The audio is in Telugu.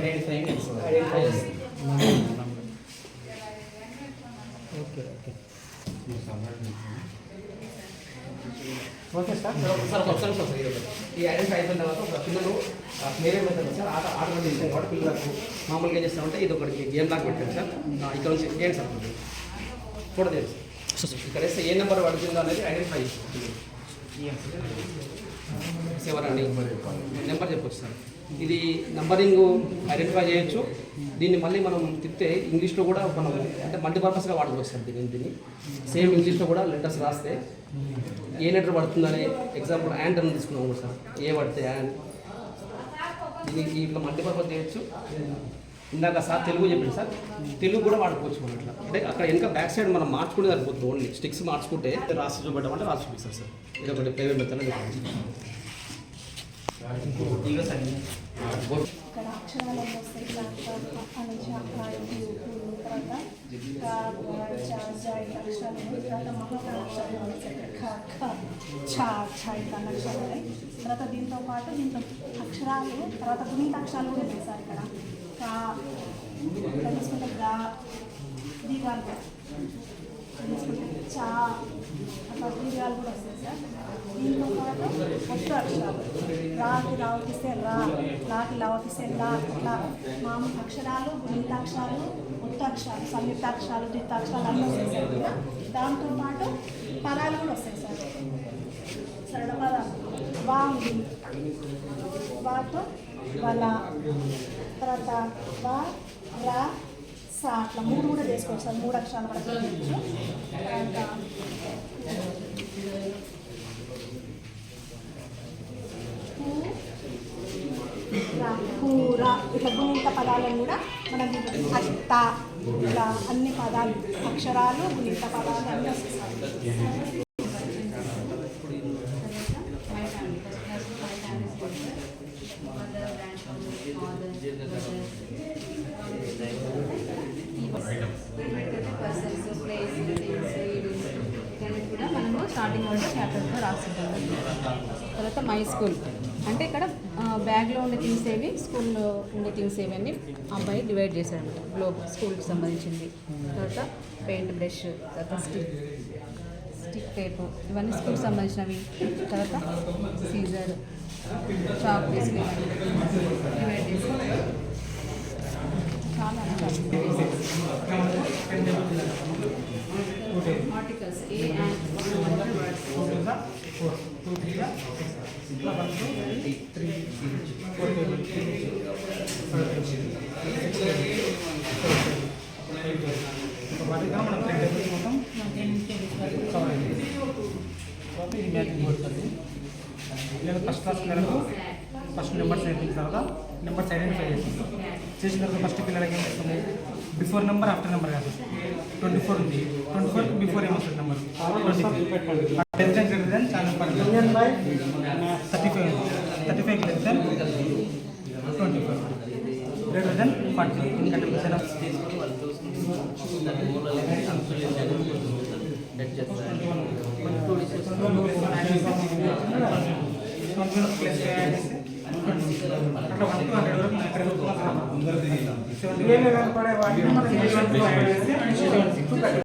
Identifying okay okay okay sir ఒకసారి ఈ ఐడెంటిఫై అయిపోయిన తర్వాత ఒక పిల్లలు వేరే మెథడ్ సార్ ఆట చేసాం కాబట్టి పిల్లలకు మామూలుగా ఏం చేస్తామంటే ఇది ఒకటి గేమ్ లాగా పెట్టాను సార్ ఇక్కడ నుంచి చేయండి సార్ ఫోటో చేయండి సార్ ఇక్కడ వేస్తే ఏ నెంబర్ పడుతుందో అనేది ఐడెంటిఫై చేస్తాం ఎవరండి నెంబర్ చెప్పొచ్చు సార్ ఇది నంబరింగ్ ఐడెంటిఫై చేయొచ్చు దీన్ని మళ్ళీ మనం తిప్పితే ఇంగ్లీష్లో కూడా మనం అంటే మల్టీపర్పస్గా వాడుకోవచ్చు సార్ దీన్ని సేమ్ ఇంగ్లీష్లో కూడా లెటర్స్ రాస్తే ఏ లెటర్ పడుతుందని ఎగ్జాంపుల్ యాండ్ అని తీసుకున్నాము సార్ ఏ పడితే యాండ్ దీనికి ఇట్లా మల్టీపర్పస్ చేయొచ్చు ఇందాక సార్ తెలుగు చెప్పింది సార్ తెలుగు కూడా వాడుకోవచ్చు మనం అట్లా అంటే అక్కడ ఇంకా బ్యాక్ సైడ్ మనం మార్చుకుంటే సరిపోతుంది ఓన్లీ స్టిక్స్ మార్చుకుంటే రాసి చూపెట్టమంటే రాసి చూపిస్తారు సార్ ఇది ఒకటి ప్రైవేట్ మెథడ్ ఇక్కడ అక్షరాలు వస్తాయి అక్షరాలు తర్వాత దీంతో పాటు దీంతో అక్షరాలు తర్వాత గుణిత అక్షరాలు కూడా వేశారు ఇక్కడ ఇక్కడ తీసుకుంటే గా దీర్ఘాలు తీసుకుంటే చా అట్లా దీర్ఘాలు కూడా వస్తాయి సార్ దీంతో పాటు ఒట్టు అక్షరాలు రాకి లావకిస్తే రా లాకి లావకిస్తే లా ఇట్లా మామూలు అక్షరాలు గుణితాక్షరాలు ఒట్టు అక్షరాలు సంయుక్తాక్షరాలు ద్వితాక్షరాలు అన్నీ వస్తాయి సార్ దాంతో పాటు పదాలు కూడా వస్తాయి సార్ సరళ పదాలు వా ఉంది వాతో వల తర్వాత వా రా సా అట్లా మూడు కూడా చేసుకోవచ్చు సార్ మూడు అక్షరాలు వరకు చేయొచ్చు కూర ఇట్లా గుణిత పదాలను కూడా మనం అత్త ఇట్లా అన్ని పదాలు అక్షరాలు గుణిత పదాలు అన్నీ వస్తాయి. కూడా మనము స్టార్టింగ్ నుండి చాప్టర్లో రాస్తుంటాం. తర్వాత మై స్కూల్ అంటే ఇక్కడ బ్యాగ్లో ఉండే థింగ్స్ ఏవి స్కూల్లో ఉండే థింగ్స్ ఏవి అని అబ్బాయి డివైడ్ చేశాడనమాట గ్లోబ్ స్కూల్కి సంబంధించింది. తర్వాత పెయింట్ బ్రష్, తర్వాత స్టిక్ టేపు ఇవన్నీ స్కూల్కి సంబంధించినవి. తర్వాత సీజర్, చాక్ పీస్ డివైడ్ చేసి చాలా articles A and first class పిల్లలకు ఫస్ట్ నెంబర్స్ నేర్పించిన తర్వాత నెంబర్స్ ఐడెంటిఫై చేసిన తర్వాత ఫస్ట్ పిల్లలకి ఏం చేస్తాము బిఫోర్ నెంబర్ ఆఫ్టర్ నెంబర్ కాదు 24 ఉంది 24కి బిఫోర్ ఏమొస్తుంది నెంబర్ 10 గ్రేటర్ దెన్ చాలా number 35 35 greater than 24 greater than 40 ఎందుకంటే అట్లా 1 to 100 వరకు